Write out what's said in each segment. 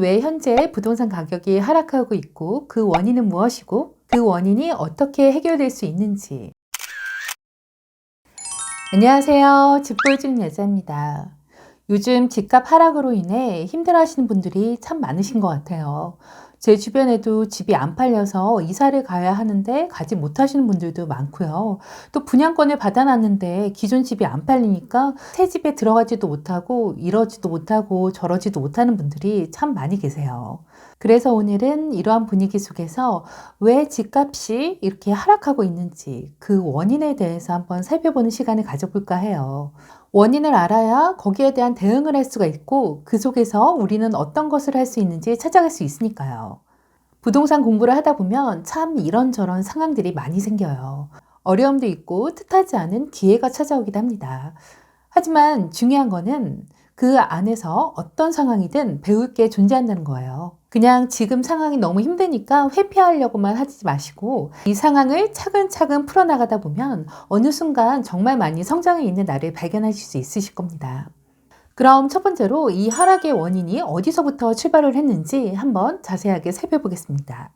왜 현재 부동산 가격이 하락하고 있고 그 원인은 무엇이고 그 원인이 어떻게 해결될 수 있는지. 안녕하세요. 집 보여주는 여자입니다. 요즘 집값 하락으로 인해 힘들어하시는 분들이 참 많으신 것 같아요. 제 주변에도 집이 안 팔려서 이사를 가야 하는데 가지 못하시는 분들도 많고요. 또 분양권을 받아놨는데 기존 집이 안 팔리니까 새 집에 들어가지도 못하고 이러지도 못하고 저러지도 못하는 분들이 참 많이 계세요. 그래서 오늘은 이러한 분위기 속에서 왜 집값이 이렇게 하락하고 있는지 그 원인에 대해서 한번 살펴보는 시간을 가져볼까 해요. 원인을 알아야 거기에 대한 대응을 할 수가 있고 그 속에서 우리는 어떤 것을 할 수 있는지 찾아갈 수 있으니까요. 부동산 공부를 하다 보면 참 이런저런 상황들이 많이 생겨요. 어려움도 있고 뜻하지 않은 기회가 찾아오기도 합니다. 하지만 중요한 거는 그 안에서 어떤 상황이든 배울 게 존재한다는 거예요. 그냥 지금 상황이 너무 힘드니까 회피하려고만 하지 마시고 이 상황을 차근차근 풀어나가다 보면 어느 순간 정말 많이 성장해 있는 나를 발견하실 수 있으실 겁니다. 그럼 첫 번째로 이 하락의 원인이 어디서부터 출발을 했는지 한번 자세하게 살펴보겠습니다.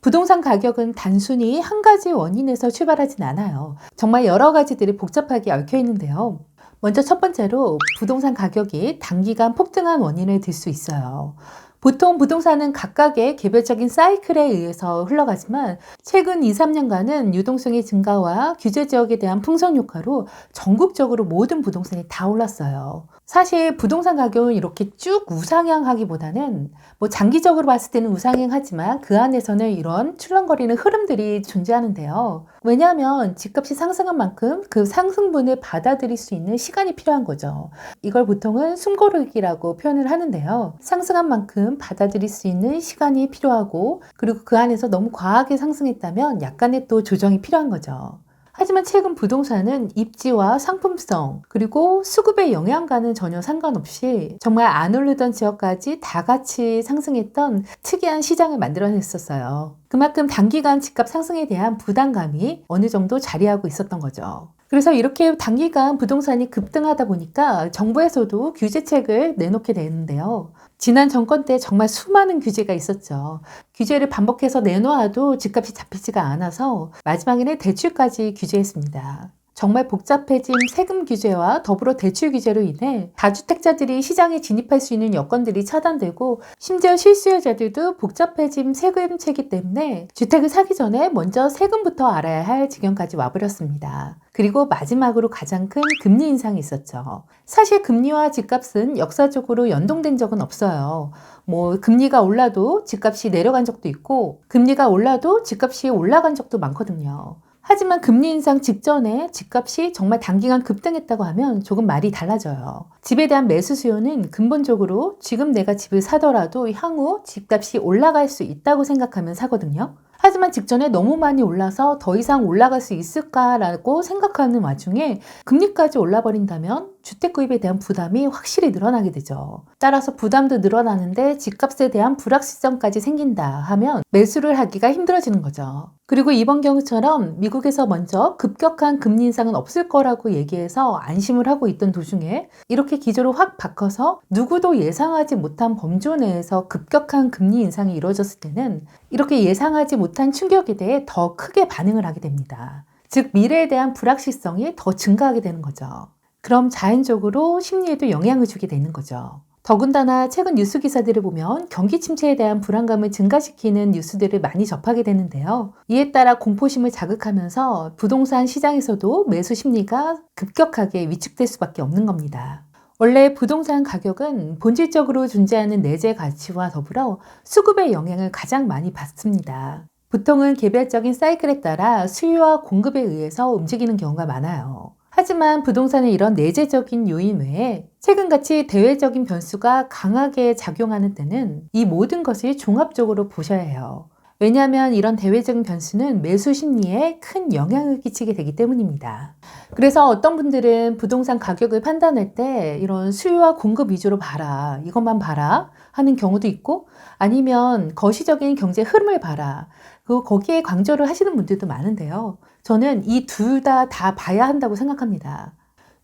부동산 가격은 단순히 한 가지 원인에서 출발하진 않아요. 정말 여러 가지들이 복잡하게 얽혀 있는데요. 먼저 첫 번째로 부동산 가격이 단기간 폭등한 원인을 들 수 있어요. 보통 부동산은 각각의 개별적인 사이클에 의해서 흘러가지만 최근 2, 3년간은 유동성의 증가와 규제 지역에 대한 풍선 효과로 전국적으로 모든 부동산이 다 올랐어요. 사실 부동산 가격은 이렇게 쭉 우상향하기보다는 장기적으로 봤을 때는 우상향하지만 그 안에서는 이런 출렁거리는 흐름들이 존재하는데요. 왜냐하면 집값이 상승한 만큼 그 상승분을 받아들일 수 있는 시간이 필요한 거죠. 이걸 보통은 숨고르기라고 표현을 하는데요. 상승한 만큼 받아들일 수 있는 시간이 필요하고 그리고 그 안에서 너무 과하게 상승했다면 약간의 또 조정이 필요한 거죠. 하지만 최근 부동산은 입지와 상품성 그리고 수급의 영향과는 전혀 상관없이 정말 안 오르던 지역까지 다 같이 상승했던 특이한 시장을 만들어냈었어요. 그만큼 단기간 집값 상승에 대한 부담감이 어느 정도 자리하고 있었던 거죠. 그래서 이렇게 단기간 부동산이 급등하다 보니까 정부에서도 규제책을 내놓게 되는데요. 지난 정권 때 정말 수많은 규제가 있었죠. 규제를 반복해서 내놓아도 집값이 잡히지가 않아서 마지막에는 대출까지 규제했습니다. 정말 복잡해진 세금 규제와 더불어 대출 규제로 인해 다주택자들이 시장에 진입할 수 있는 여건들이 차단되고 심지어 실수요자들도 복잡해진 세금체계 때문에 주택을 사기 전에 먼저 세금부터 알아야 할 지경까지 와버렸습니다. 그리고 마지막으로 가장 큰 금리 인상이 있었죠. 사실 금리와 집값은 역사적으로 연동된 적은 없어요. 금리가 올라도 집값이 내려간 적도 있고 금리가 올라도 집값이 올라간 적도 많거든요. 하지만 금리 인상 직전에 집값이 정말 단기간 급등했다고 하면 조금 말이 달라져요. 집에 대한 매수 수요는 근본적으로 지금 내가 집을 사더라도 향후 집값이 올라갈 수 있다고 생각하면 사거든요. 하지만 직전에 너무 많이 올라서 더 이상 올라갈 수 있을까라고 생각하는 와중에 금리까지 올라버린다면 주택 구입에 대한 부담이 확실히 늘어나게 되죠. 따라서 부담도 늘어나는데 집값에 대한 불확실성까지 생긴다 하면 매수를 하기가 힘들어지는 거죠. 그리고 이번 경우처럼 미국에서 먼저 급격한 금리 인상은 없을 거라고 얘기해서 안심을 하고 있던 도중에 이렇게 기조를 확 바꿔서 누구도 예상하지 못한 범주 내에서 급격한 금리 인상이 이루어졌을 때는 이렇게 예상하지 못한 충격에 대해 더 크게 반응을 하게 됩니다. 즉 미래에 대한 불확실성이 더 증가하게 되는 거죠. 그럼 자연적으로 심리에도 영향을 주게 되는 거죠. 더군다나 최근 뉴스 기사들을 보면 경기 침체에 대한 불안감을 증가시키는 뉴스들을 많이 접하게 되는데요. 이에 따라 공포심을 자극하면서 부동산 시장에서도 매수 심리가 급격하게 위축될 수밖에 없는 겁니다. 원래 부동산 가격은 본질적으로 존재하는 내재 가치와 더불어 수급의 영향을 가장 많이 받습니다. 보통은 개별적인 사이클에 따라 수요와 공급에 의해서 움직이는 경우가 많아요. 하지만 부동산의 이런 내재적인 요인 외에 최근같이 대외적인 변수가 강하게 작용하는 때는 이 모든 것을 종합적으로 보셔야 해요. 왜냐하면 이런 대외적인 변수는 매수 심리에 큰 영향을 끼치게 되기 때문입니다. 그래서 어떤 분들은 부동산 가격을 판단할 때 이런 수요와 공급 위주로 봐라, 이것만 봐라 하는 경우도 있고 아니면 거시적인 경제 흐름을 봐라. 거기에 강조를 하시는 분들도 많은데요. 저는 이 둘 다 봐야 한다고 생각합니다.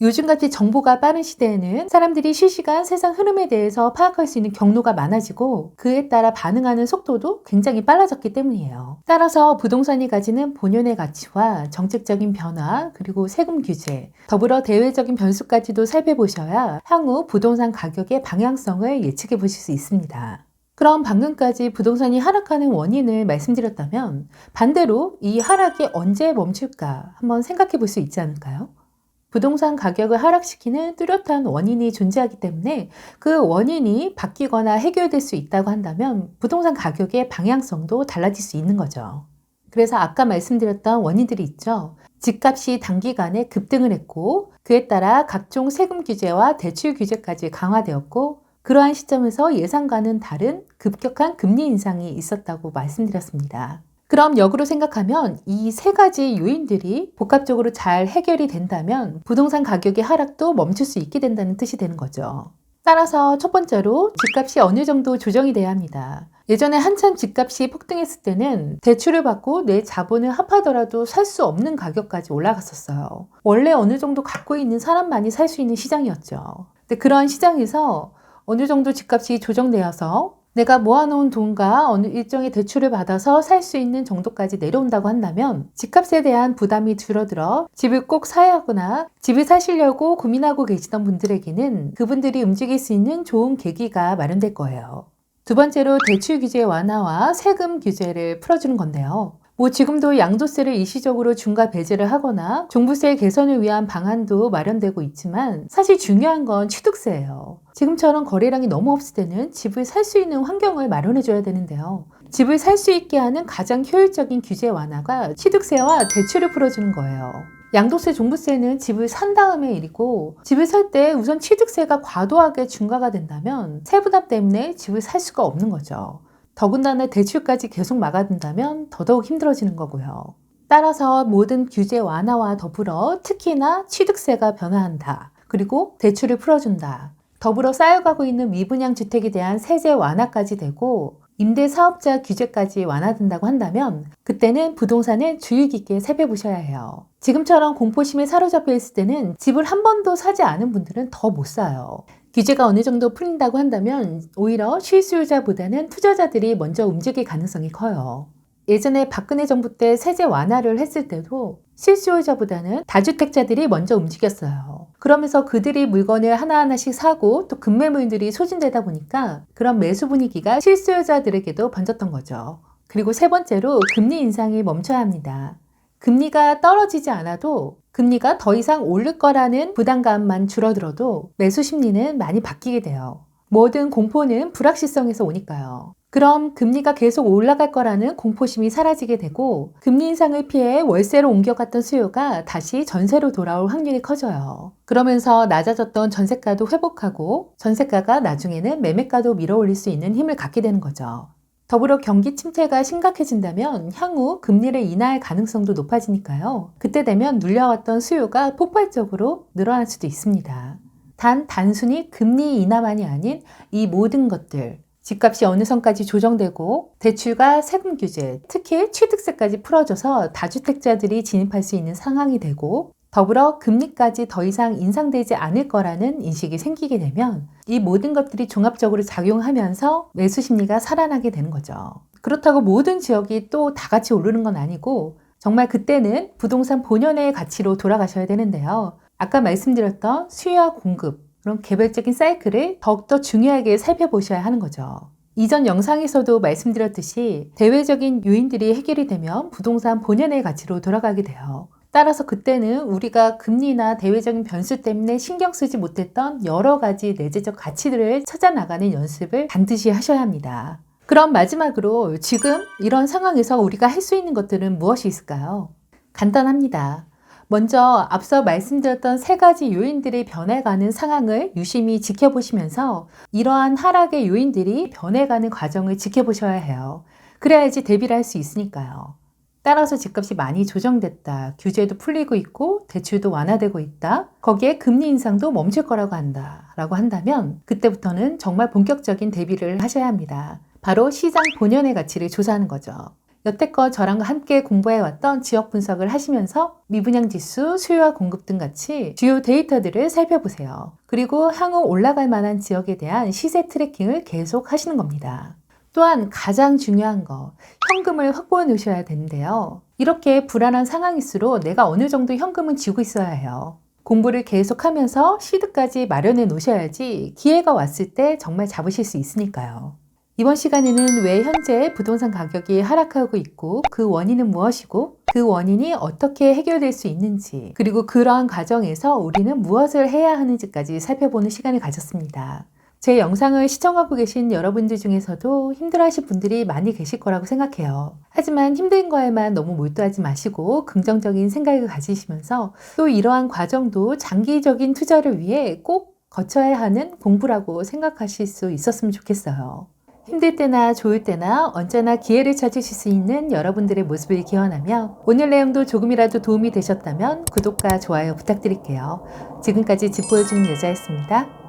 요즘같이 정보가 빠른 시대에는 사람들이 실시간 세상 흐름에 대해서 파악할 수 있는 경로가 많아지고 그에 따라 반응하는 속도도 굉장히 빨라졌기 때문이에요. 따라서 부동산이 가지는 본연의 가치와 정책적인 변화, 그리고 세금 규제, 더불어 대외적인 변수까지도 살펴보셔야 향후 부동산 가격의 방향성을 예측해 보실 수 있습니다. 그럼 방금까지 부동산이 하락하는 원인을 말씀드렸다면 반대로 이 하락이 언제 멈출까 한번 생각해 볼 수 있지 않을까요? 부동산 가격을 하락시키는 뚜렷한 원인이 존재하기 때문에 그 원인이 바뀌거나 해결될 수 있다고 한다면 부동산 가격의 방향성도 달라질 수 있는 거죠. 그래서 아까 말씀드렸던 원인들이 있죠. 집값이 단기간에 급등을 했고 그에 따라 각종 세금 규제와 대출 규제까지 강화되었고 그러한 시점에서 예상과는 다른 급격한 금리 인상이 있었다고 말씀드렸습니다. 그럼 역으로 생각하면 이 세 가지 요인들이 복합적으로 잘 해결이 된다면 부동산 가격의 하락도 멈출 수 있게 된다는 뜻이 되는 거죠. 따라서 첫 번째로 집값이 어느 정도 조정이 돼야 합니다. 예전에 한참 집값이 폭등했을 때는 대출을 받고 내 자본을 합하더라도 살 수 없는 가격까지 올라갔었어요. 원래 어느 정도 갖고 있는 사람만이 살 수 있는 시장이었죠. 근데 그런 시장에서 어느 정도 집값이 조정되어서 내가 모아놓은 돈과 어느 일정의 대출을 받아서 살 수 있는 정도까지 내려온다고 한다면 집값에 대한 부담이 줄어들어 집을 꼭 사야 하거나 집을 사시려고 고민하고 계시던 분들에게는 그분들이 움직일 수 있는 좋은 계기가 마련될 거예요. 두 번째로 대출 규제 완화와 세금 규제를 풀어주는 건데요. 지금도 양도세를 일시적으로 중과 배제를 하거나 종부세 개선을 위한 방안도 마련되고 있지만 사실 중요한 건 취득세예요. 지금처럼 거래량이 너무 없을 때는 집을 살 수 있는 환경을 마련해 줘야 되는데요. 집을 살 수 있게 하는 가장 효율적인 규제 완화가 취득세와 대출을 풀어주는 거예요. 양도세, 종부세는 집을 산 다음의 일이고 집을 살 때 우선 취득세가 과도하게 중과가 된다면 세부담 때문에 집을 살 수가 없는 거죠. 더군다나 대출까지 계속 막아둔다면 더더욱 힘들어지는 거고요. 따라서 모든 규제 완화와 더불어 특히나 취득세가 변화한다. 그리고 대출을 풀어준다. 더불어 쌓여가고 있는 미분양 주택에 대한 세제 완화까지 되고 임대사업자 규제까지 완화된다고 한다면 그때는 부동산을 주의 깊게 살펴보셔야 해요. 지금처럼 공포심에 사로잡혀 있을 때는 집을 한 번도 사지 않은 분들은 더 못 사요. 규제가 어느 정도 풀린다고 한다면 오히려 실수요자보다는 투자자들이 먼저 움직일 가능성이 커요. 예전에 박근혜 정부 때 세제 완화를 했을 때도 실수요자보다는 다주택자들이 먼저 움직였어요. 그러면서 그들이 물건을 하나하나씩 사고 또 급매물들이 소진되다 보니까 그런 매수 분위기가 실수요자들에게도 번졌던 거죠. 그리고 세 번째로 금리 인상이 멈춰야 합니다. 금리가 떨어지지 않아도 금리가 더 이상 오를 거라는 부담감만 줄어들어도 매수 심리는 많이 바뀌게 돼요. 모든 공포는 불확실성에서 오니까요. 그럼 금리가 계속 올라갈 거라는 공포심이 사라지게 되고 금리 인상을 피해 월세로 옮겨갔던 수요가 다시 전세로 돌아올 확률이 커져요. 그러면서 낮아졌던 전세가도 회복하고 전세가가 나중에는 매매가도 밀어올릴 수 있는 힘을 갖게 되는 거죠. 더불어 경기 침체가 심각해진다면 향후 금리를 인하할 가능성도 높아지니까요. 그때 되면 눌려왔던 수요가 폭발적으로 늘어날 수도 있습니다. 단순히 금리 인하만이 아닌 이 모든 것들, 집값이 어느 선까지 조정되고 대출과 세금 규제, 특히 취득세까지 풀어져서 다주택자들이 진입할 수 있는 상황이 되고 더불어 금리까지 더 이상 인상되지 않을 거라는 인식이 생기게 되면 이 모든 것들이 종합적으로 작용하면서 매수 심리가 살아나게 되는 거죠. 그렇다고 모든 지역이 또 다 같이 오르는 건 아니고 정말 그때는 부동산 본연의 가치로 돌아가셔야 되는데요. 아까 말씀드렸던 수요와 공급, 그런 개별적인 사이클을 더욱더 중요하게 살펴보셔야 하는 거죠. 이전 영상에서도 말씀드렸듯이 대외적인 요인들이 해결이 되면 부동산 본연의 가치로 돌아가게 돼요. 따라서 그때는 우리가 금리나 대외적인 변수 때문에 신경 쓰지 못했던 여러 가지 내재적 가치들을 찾아나가는 연습을 반드시 하셔야 합니다. 그럼 마지막으로 지금 이런 상황에서 우리가 할 수 있는 것들은 무엇이 있을까요? 간단합니다. 먼저 앞서 말씀드렸던 세 가지 요인들이 변해가는 상황을 유심히 지켜보시면서 이러한 하락의 요인들이 변해가는 과정을 지켜보셔야 해요. 그래야지 대비를 할 수 있으니까요. 따라서 집값이 많이 조정됐다. 규제도 풀리고 있고 대출도 완화되고 있다. 거기에 금리 인상도 멈출 거라고 한다라고 한다면 그때부터는 정말 본격적인 대비를 하셔야 합니다. 바로 시장 본연의 가치를 조사하는 거죠. 여태껏 저랑 함께 공부해왔던 지역 분석을 하시면서 미분양 지수, 수요와 공급 등 같이 주요 데이터들을 살펴보세요. 그리고 향후 올라갈 만한 지역에 대한 시세 트래킹을 계속 하시는 겁니다. 또한 가장 중요한 거, 현금을 확보해 놓으셔야 되는데요. 이렇게 불안한 상황일수록 내가 어느 정도 현금은 쥐고 있어야 해요. 공부를 계속하면서 시드까지 마련해 놓으셔야지 기회가 왔을 때 정말 잡으실 수 있으니까요. 이번 시간에는 왜 현재 부동산 가격이 하락하고 있고 그 원인은 무엇이고 그 원인이 어떻게 해결될 수 있는지, 그리고 그러한 과정에서 우리는 무엇을 해야 하는지까지 살펴보는 시간을 가졌습니다. 제 영상을 시청하고 계신 여러분들 중에서도 힘들어하실 분들이 많이 계실 거라고 생각해요. 하지만 힘든 거에만 너무 몰두하지 마시고 긍정적인 생각을 가지시면서 또 이러한 과정도 장기적인 투자를 위해 꼭 거쳐야 하는 공부라고 생각하실 수 있었으면 좋겠어요. 힘들 때나 좋을 때나 언제나 기회를 찾으실 수 있는 여러분들의 모습을 기원하며 오늘 내용도 조금이라도 도움이 되셨다면 구독과 좋아요 부탁드릴게요. 지금까지 집 보여주는 여자였습니다.